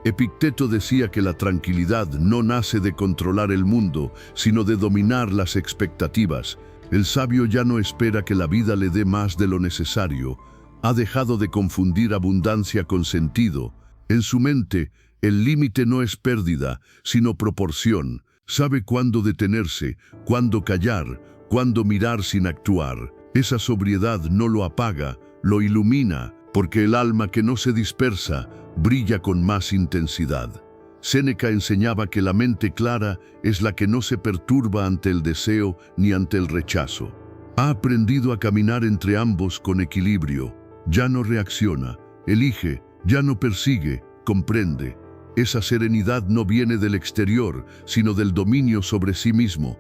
Epicteto decía que la tranquilidad no nace de controlar el mundo, sino de dominar las expectativas. El sabio ya no espera que la vida le dé más de lo necesario. Ha dejado de confundir abundancia con sentido. En su mente, el límite no es pérdida, sino proporción. Sabe cuándo detenerse, cuándo callar, cuándo mirar sin actuar. Esa sobriedad no lo apaga, lo ilumina, porque el alma que no se dispersa brilla con más intensidad. Séneca enseñaba que la mente clara es la que no se perturba ante el deseo ni ante el rechazo. Ha aprendido a caminar entre ambos con equilibrio. Ya no reacciona, elige, ya no persigue, comprende. Esa serenidad no viene del exterior, sino del dominio sobre sí mismo.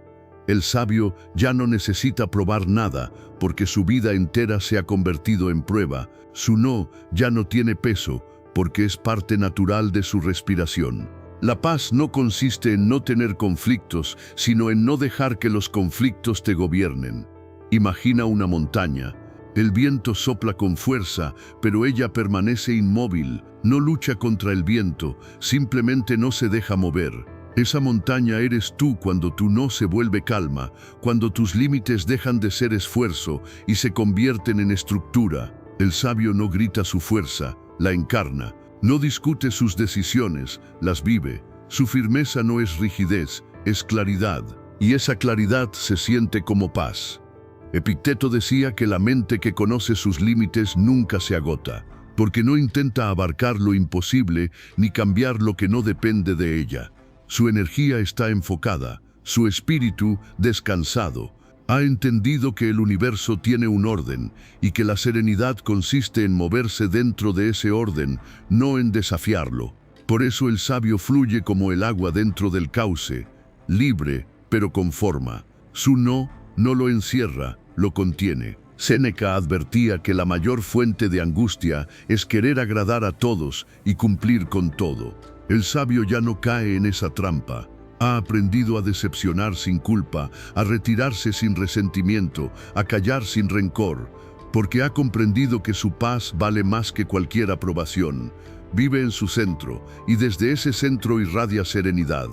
El sabio ya no necesita probar nada, porque su vida entera se ha convertido en prueba. Su no ya no tiene peso, porque es parte natural de su respiración. La paz no consiste en no tener conflictos, sino en no dejar que los conflictos te gobiernen. Imagina una montaña. El viento sopla con fuerza, pero ella permanece inmóvil, no lucha contra el viento, simplemente no se deja mover. Esa montaña eres tú cuando tu no se vuelve calma, cuando tus límites dejan de ser esfuerzo y se convierten en estructura. El sabio no grita su fuerza, la encarna. No discute sus decisiones, las vive. Su firmeza no es rigidez, es claridad. Y esa claridad se siente como paz. Epicteto decía que la mente que conoce sus límites nunca se agota, porque no intenta abarcar lo imposible ni cambiar lo que no depende de ella. Su energía está enfocada, su espíritu descansado. Ha entendido que el universo tiene un orden y que la serenidad consiste en moverse dentro de ese orden, no en desafiarlo. Por eso el sabio fluye como el agua dentro del cauce, libre pero con forma. Su no lo encierra, lo contiene. Séneca advertía que la mayor fuente de angustia es querer agradar a todos y cumplir con todo. El sabio ya no cae en esa trampa. Ha aprendido a decepcionar sin culpa, a retirarse sin resentimiento, a callar sin rencor, porque ha comprendido que su paz vale más que cualquier aprobación. Vive en su centro, y desde ese centro irradia serenidad.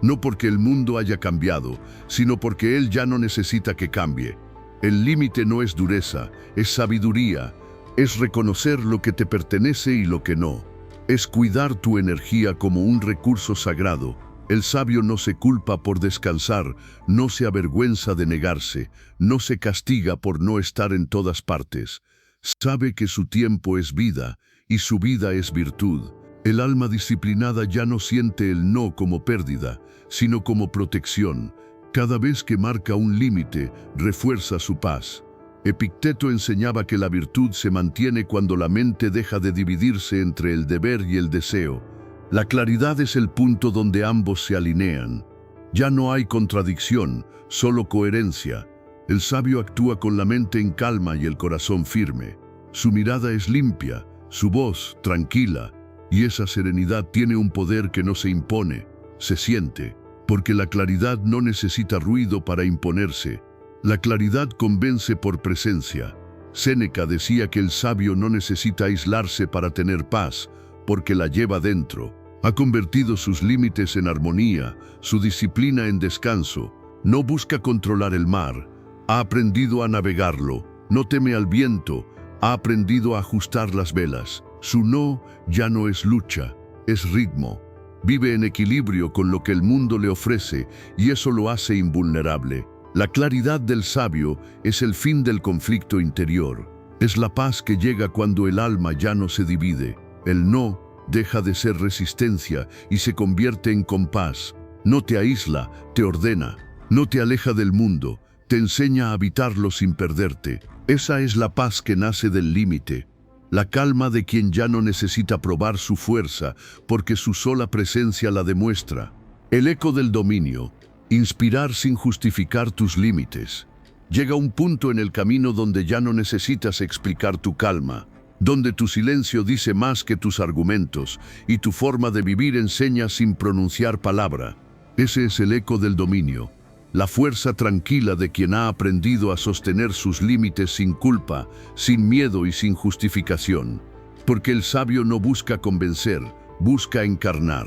No porque el mundo haya cambiado, sino porque él ya no necesita que cambie. El límite no es dureza, es sabiduría, es reconocer lo que te pertenece y lo que no. Es cuidar tu energía como un recurso sagrado. El sabio no se culpa por descansar, no se avergüenza de negarse, no se castiga por no estar en todas partes. Sabe que su tiempo es vida y su vida es virtud. El alma disciplinada ya no siente el no como pérdida, sino como protección. Cada vez que marca un límite, refuerza su paz. Epicteto enseñaba que la virtud se mantiene cuando la mente deja de dividirse entre el deber y el deseo. La claridad es el punto donde ambos se alinean. Ya no hay contradicción, solo coherencia. El sabio actúa con la mente en calma y el corazón firme. Su mirada es limpia, su voz tranquila, y esa serenidad tiene un poder que no se impone, se siente, porque la claridad no necesita ruido para imponerse. La claridad convence por presencia. Séneca decía que el sabio no necesita aislarse para tener paz, porque la lleva dentro. Ha convertido sus límites en armonía, su disciplina en descanso. No busca controlar el mar, ha aprendido a navegarlo. No teme al viento, ha aprendido a ajustar las velas. Su no ya no es lucha, es ritmo. Vive en equilibrio con lo que el mundo le ofrece y eso lo hace invulnerable. La claridad del sabio es el fin del conflicto interior. Es la paz que llega cuando el alma ya no se divide. El no deja de ser resistencia y se convierte en compás. No te aísla, te ordena. No te aleja del mundo, te enseña a habitarlo sin perderte. Esa es la paz que nace del límite. La calma de quien ya no necesita probar su fuerza, porque su sola presencia la demuestra. El eco del dominio. Inspirar sin justificar tus límites. Llega un punto en el camino donde ya no necesitas explicar tu calma, donde tu silencio dice más que tus argumentos y tu forma de vivir enseña sin pronunciar palabra. Ese es el eco del dominio, la fuerza tranquila de quien ha aprendido a sostener sus límites sin culpa, sin miedo y sin justificación. Porque el sabio no busca convencer, busca encarnar.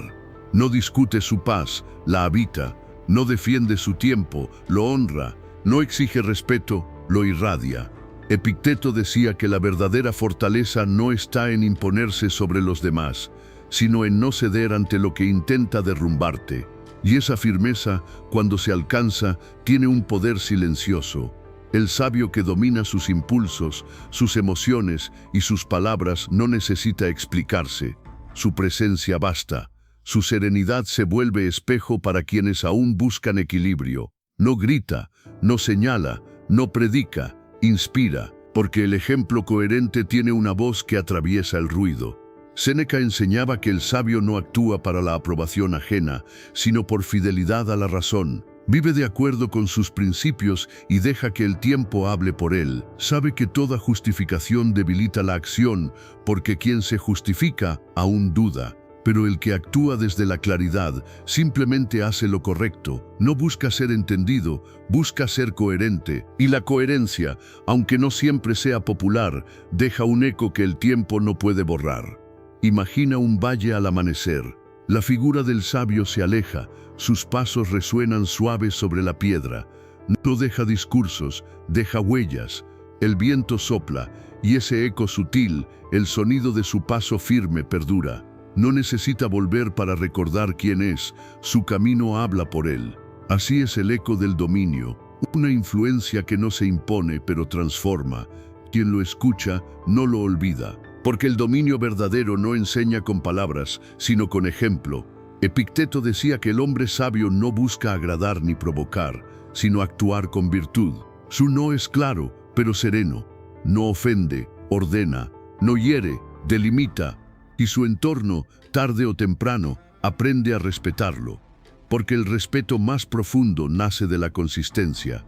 No discute su paz, la habita. No defiende su tiempo, lo honra. No exige respeto, lo irradia. Epicteto decía que la verdadera fortaleza no está en imponerse sobre los demás, sino en no ceder ante lo que intenta derrumbarte. Y esa firmeza, cuando se alcanza, tiene un poder silencioso. El sabio que domina sus impulsos, sus emociones y sus palabras no necesita explicarse. Su presencia basta. Su serenidad se vuelve espejo para quienes aún buscan equilibrio. No grita, no señala, no predica, inspira, porque el ejemplo coherente tiene una voz que atraviesa el ruido. Séneca enseñaba que el sabio no actúa para la aprobación ajena, sino por fidelidad a la razón. Vive de acuerdo con sus principios y deja que el tiempo hable por él. Sabe que toda justificación debilita la acción, porque quien se justifica aún duda. Pero el que actúa desde la claridad simplemente hace lo correcto, no busca ser entendido, busca ser coherente. Y la coherencia, aunque no siempre sea popular, deja un eco que el tiempo no puede borrar. Imagina un valle al amanecer. La figura del sabio se aleja, sus pasos resuenan suaves sobre la piedra. No deja discursos, deja huellas. El viento sopla, y ese eco sutil, el sonido de su paso firme perdura. No necesita volver para recordar quién es, su camino habla por él. Así es el eco del dominio, una influencia que no se impone pero transforma. Quien lo escucha no lo olvida, porque el dominio verdadero no enseña con palabras, sino con ejemplo. Epicteto decía que el hombre sabio no busca agradar ni provocar, sino actuar con virtud. Su no es claro, pero sereno. No ofende, ordena, no hiere, delimita. Y su entorno, tarde o temprano, aprende a respetarlo, porque el respeto más profundo nace de la consistencia.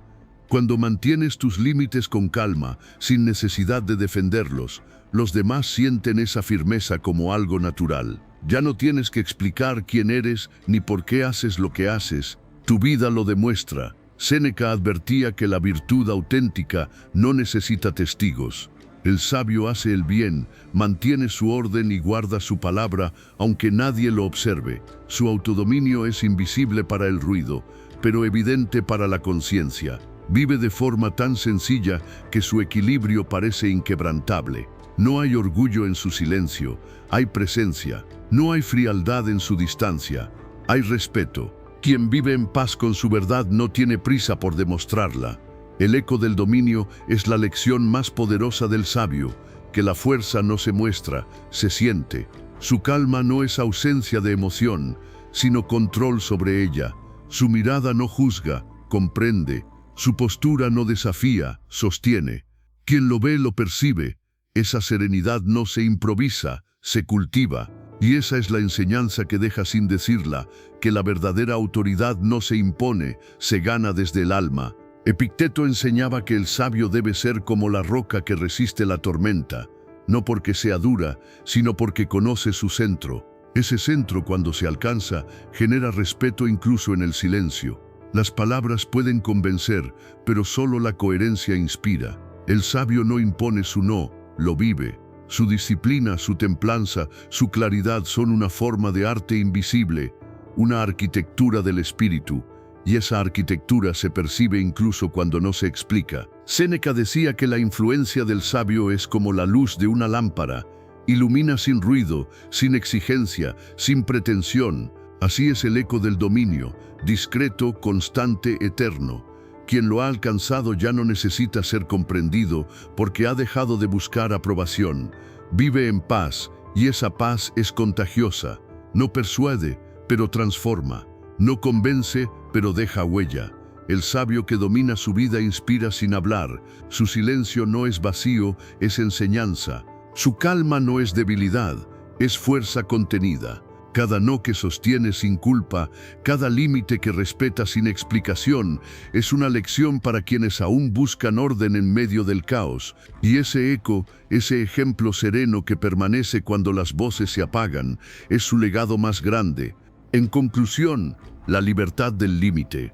Cuando mantienes tus límites con calma, sin necesidad de defenderlos, los demás sienten esa firmeza como algo natural. Ya no tienes que explicar quién eres ni por qué haces lo que haces, tu vida lo demuestra. Séneca advertía que la virtud auténtica no necesita testigos. El sabio hace el bien, mantiene su orden y guarda su palabra, aunque nadie lo observe. Su autodominio es invisible para el ruido, pero evidente para la conciencia. Vive de forma tan sencilla que su equilibrio parece inquebrantable. No hay orgullo en su silencio, hay presencia. No hay frialdad en su distancia, hay respeto. Quien vive en paz con su verdad no tiene prisa por demostrarla. El eco del dominio es la lección más poderosa del sabio, que la fuerza no se muestra, se siente. Su calma no es ausencia de emoción, sino control sobre ella. Su mirada no juzga, comprende. Su postura no desafía, sostiene. Quien lo ve lo percibe. Esa serenidad no se improvisa, se cultiva. Y esa es la enseñanza que deja sin decirla, que la verdadera autoridad no se impone, se gana desde el alma. Epicteto enseñaba que el sabio debe ser como la roca que resiste la tormenta, no porque sea dura, sino porque conoce su centro. Ese centro, cuando se alcanza, genera respeto incluso en el silencio. Las palabras pueden convencer, pero solo la coherencia inspira. El sabio no impone su no, lo vive. Su disciplina, su templanza, su claridad son una forma de arte invisible, una arquitectura del espíritu, y esa arquitectura se percibe incluso cuando no se explica. Séneca decía que la influencia del sabio es como la luz de una lámpara, ilumina sin ruido, sin exigencia, sin pretensión. Así es el eco del dominio, discreto, constante, eterno. Quien lo ha alcanzado ya no necesita ser comprendido porque ha dejado de buscar aprobación. Vive en paz, y esa paz es contagiosa. No persuade, pero transforma. No convence, pero deja huella. El sabio que domina su vida inspira sin hablar. Su silencio no es vacío, es enseñanza. Su calma no es debilidad, es fuerza contenida. Cada no que sostiene sin culpa, cada límite que respeta sin explicación, es una lección para quienes aún buscan orden en medio del caos. Y ese eco, ese ejemplo sereno que permanece cuando las voces se apagan, es su legado más grande. En conclusión, la libertad del límite.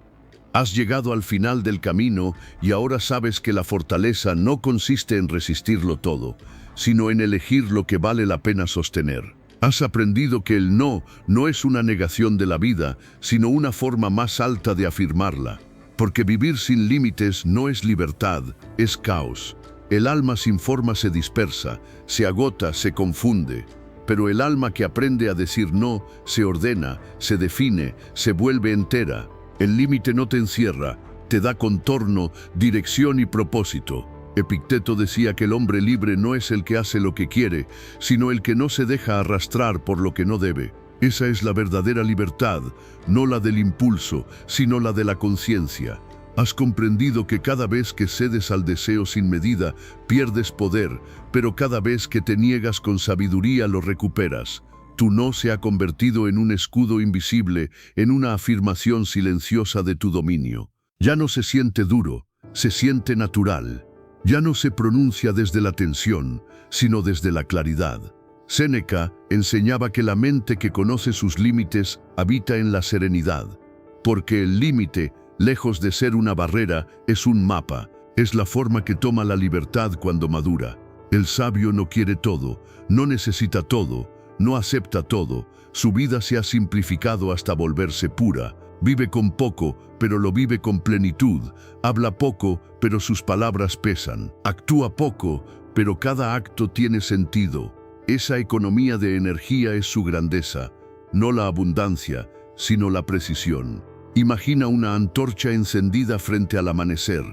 Has llegado al final del camino y ahora sabes que la fortaleza no consiste en resistirlo todo, sino en elegir lo que vale la pena sostener. Has aprendido que el no es una negación de la vida, sino una forma más alta de afirmarla. Porque vivir sin límites no es libertad, es caos. El alma sin forma se dispersa, se agota, se confunde. Pero el alma que aprende a decir no, se ordena, se define, se vuelve entera. El límite no te encierra, te da contorno, dirección y propósito. Epicteto decía que el hombre libre no es el que hace lo que quiere, sino el que no se deja arrastrar por lo que no debe. Esa es la verdadera libertad, no la del impulso, sino la de la conciencia. Has comprendido que cada vez que cedes al deseo sin medida, pierdes poder, pero cada vez que te niegas con sabiduría lo recuperas. Tu no se ha convertido en un escudo invisible, en una afirmación silenciosa de tu dominio. Ya no se siente duro, se siente natural. Ya no se pronuncia desde la tensión, sino desde la claridad. Séneca enseñaba que la mente que conoce sus límites habita en la serenidad, porque el límite, lejos de ser una barrera, es un mapa, es la forma que toma la libertad cuando madura. El sabio no quiere todo, no necesita todo, no acepta todo, su vida se ha simplificado hasta volverse pura. Vive con poco, pero lo vive con plenitud. Habla poco, pero sus palabras pesan. Actúa poco, pero cada acto tiene sentido. Esa economía de energía es su grandeza, no la abundancia, sino la precisión. Imagina una antorcha encendida frente al amanecer.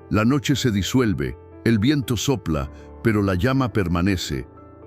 La noche se disuelve, el viento sopla, pero la llama permanece,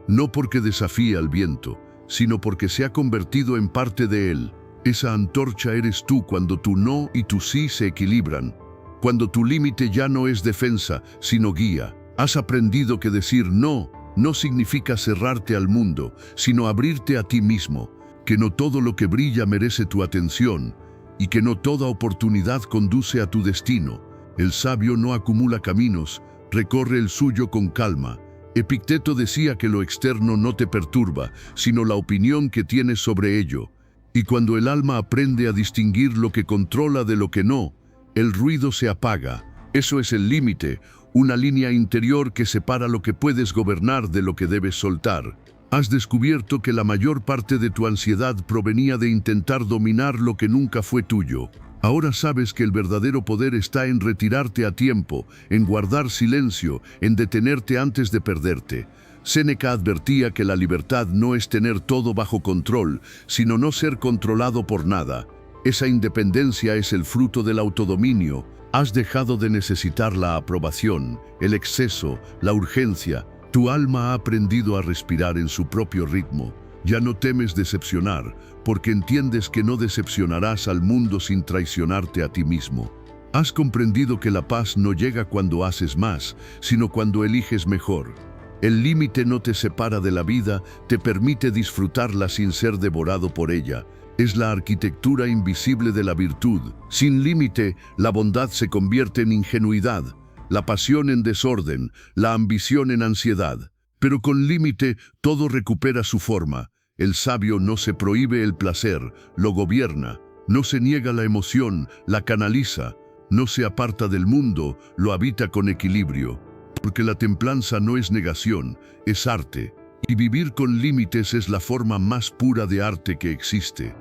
no porque desafía al viento, sino porque se ha convertido en parte de él. Esa antorcha eres tú cuando tu no y tu sí se equilibran, cuando tu límite ya no es defensa, sino guía. Has aprendido que decir no significa cerrarte al mundo, sino abrirte a ti mismo, que no todo lo que brilla merece tu atención, y que no toda oportunidad conduce a tu destino. El sabio no acumula caminos, recorre el suyo con calma. Epicteto decía que lo externo no te perturba, sino la opinión que tienes sobre ello. Y cuando el alma aprende a distinguir lo que controla de lo que no, el ruido se apaga. Eso es el límite, una línea interior que separa lo que puedes gobernar de lo que debes soltar. Has descubierto que la mayor parte de tu ansiedad provenía de intentar dominar lo que nunca fue tuyo. Ahora sabes que el verdadero poder está en retirarte a tiempo, en guardar silencio, en detenerte antes de perderte. Séneca advertía que la libertad no es tener todo bajo control, sino no ser controlado por nada. Esa independencia es el fruto del autodominio. Has dejado de necesitar la aprobación, el exceso, la urgencia. Tu alma ha aprendido a respirar en su propio ritmo. Ya no temes decepcionar, porque entiendes que no decepcionarás al mundo sin traicionarte a ti mismo. Has comprendido que la paz no llega cuando haces más, sino cuando eliges mejor. El límite no te separa de la vida, te permite disfrutarla sin ser devorado por ella. Es la arquitectura invisible de la virtud. Sin límite, la bondad se convierte en ingenuidad, la pasión en desorden, la ambición en ansiedad. Pero con límite, todo recupera su forma. El sabio no se prohíbe el placer, lo gobierna. No se niega la emoción, la canaliza. No se aparta del mundo, lo habita con equilibrio. Porque la templanza no es negación, es arte. Y vivir con límites es la forma más pura de arte que existe.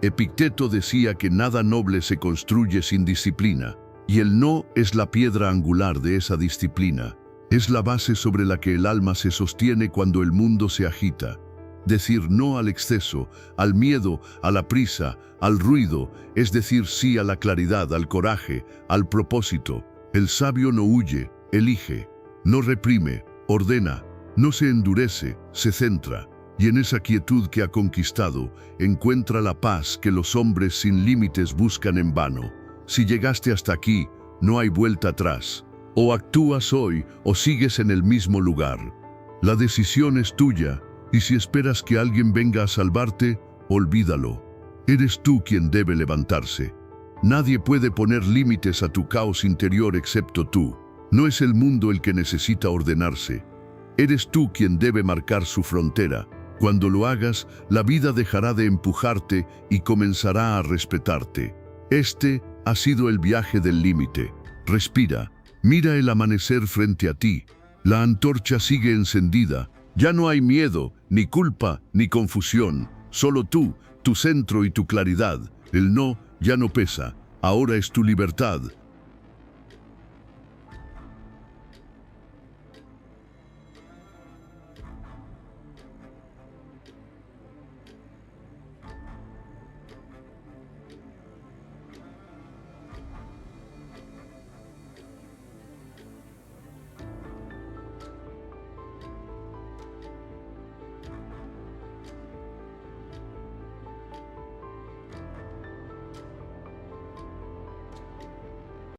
Epicteto decía que nada noble se construye sin disciplina, y el no es la piedra angular de esa disciplina. Es la base sobre la que el alma se sostiene cuando el mundo se agita. Decir no al exceso, al miedo, a la prisa, al ruido, es decir sí a la claridad, al coraje, al propósito. El sabio no huye, elige, no reprime, ordena, no se endurece, se centra. Y en esa quietud que ha conquistado, encuentra la paz que los hombres sin límites buscan en vano. Si llegaste hasta aquí, no hay vuelta atrás. O actúas hoy o sigues en el mismo lugar. La decisión es tuya, y si esperas que alguien venga a salvarte, olvídalo. Eres tú quien debe levantarse. Nadie puede poner límites a tu caos interior excepto tú. No es el mundo el que necesita ordenarse. Eres tú quien debe marcar su frontera. Cuando lo hagas, la vida dejará de empujarte y comenzará a respetarte. Este ha sido el viaje del límite. Respira, mira el amanecer frente a ti. La antorcha sigue encendida. Ya no hay miedo, ni culpa, ni confusión. Solo tú, tu centro y tu claridad. El no ya no pesa. Ahora es tu libertad.